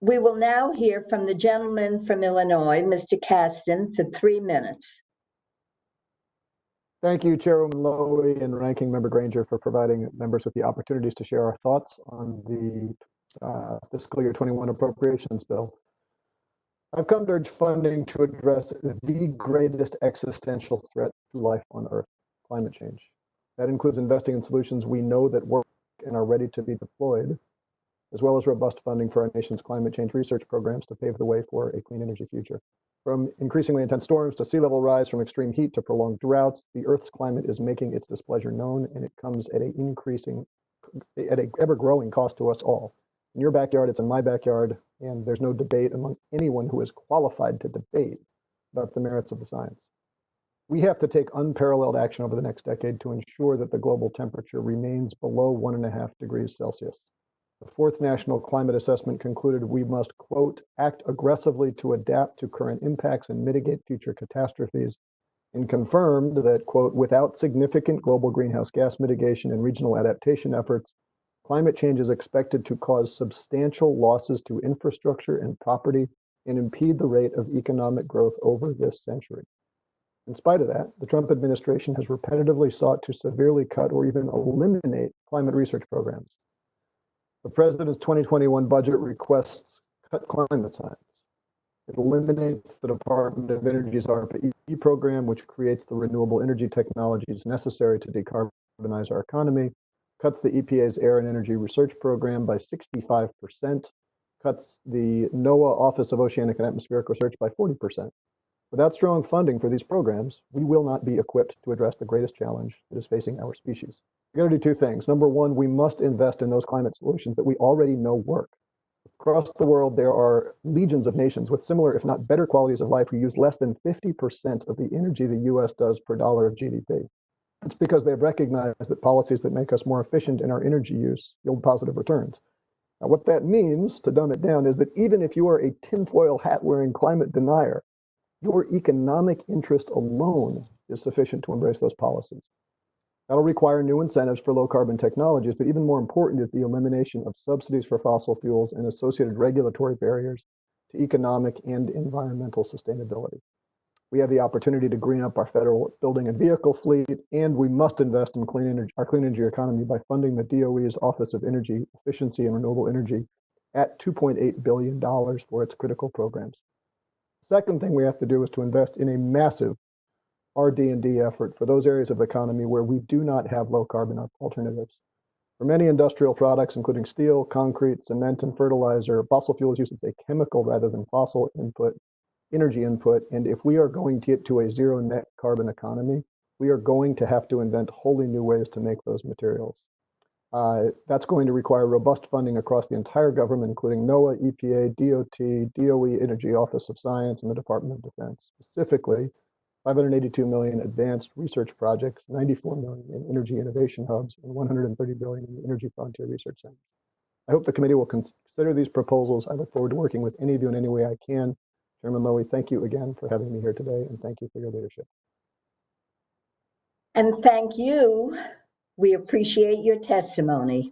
We will now hear from the gentleman from Illinois, Mr. Casten, for 3 minutes. Thank you, Chairwoman Lowy and Ranking Member Granger, for providing members with the opportunities to share our thoughts on the fiscal year 21 appropriations bill. I've come to urge funding to address the greatest existential threat to life on Earth, climate change. That includes investing in solutions we know that work and are ready to be deployed, as well as robust funding for our nation's climate change research programs to pave the way for a clean energy future. From increasingly intense storms to sea level rise, from extreme heat to prolonged droughts, the Earth's climate is making its displeasure known, and it comes at an ever-growing cost to us all. In your backyard, it's in my backyard, and there's no debate among anyone who is qualified to debate about the merits of the science. We have to take unparalleled action over the next decade to ensure that the global temperature remains below 1.5 degrees Celsius. The fourth National Climate Assessment concluded we must, quote, act aggressively to adapt to current impacts and mitigate future catastrophes, and confirmed that, quote, without significant global greenhouse gas mitigation and regional adaptation efforts, climate change is expected to cause substantial losses to infrastructure and property and impede the rate of economic growth over this century. In spite of that, the Trump administration has repetitively sought to severely cut or even eliminate climate research programs. The president's 2021 budget requests cut climate science. It eliminates the Department of Energy's ARPA-E program, which creates the renewable energy technologies necessary to decarbonize our economy, cuts the EPA's Air and Energy Research Program by 65%, cuts the NOAA Office of Oceanic and Atmospheric Research by 40%. Without strong funding for these programs, we will not be equipped to address the greatest challenge that is facing our species. We're going to do two things. Number one, we must invest in those climate solutions that we already know work. Across the world, there are legions of nations with similar, if not better, qualities of life who use less than 50% of the energy the US does per dollar of GDP. It's because they've recognized that policies that make us more efficient in our energy use yield positive returns. Now, what that means, to dumb it down, is that even if you are a tinfoil hat-wearing climate denier, your economic interest alone is sufficient to embrace those policies. That'll require new incentives for low-carbon technologies, but even more important is the elimination of subsidies for fossil fuels and associated regulatory barriers to economic and environmental sustainability. We have the opportunity to green up our federal building and vehicle fleet, and we must invest in our clean energy economy by funding the DOE's Office of Energy Efficiency and Renewable Energy at $2.8 billion for its critical programs. Second thing we have to do is to invest in a massive RD&D effort for those areas of the economy where we do not have low carbon alternatives. For many industrial products, including steel, concrete, cement, and fertilizer, fossil fuel is used as a chemical rather than fossil energy input. And if we are going to get to a zero net carbon economy, we are going to have to invent wholly new ways to make those materials. That's going to require robust funding across the entire government, including NOAA, EPA, DOT, DOE, Energy Office of Science, and the Department of Defense. Specifically, $582 million advanced research projects, $94 million in energy innovation hubs, and $130 billion in the Energy Frontier Research Center. I hope the committee will consider these proposals. I look forward to working with any of you in any way I can. Chairman Lowy, thank you again for having me here today, and thank you for your leadership. And thank you. We appreciate your testimony.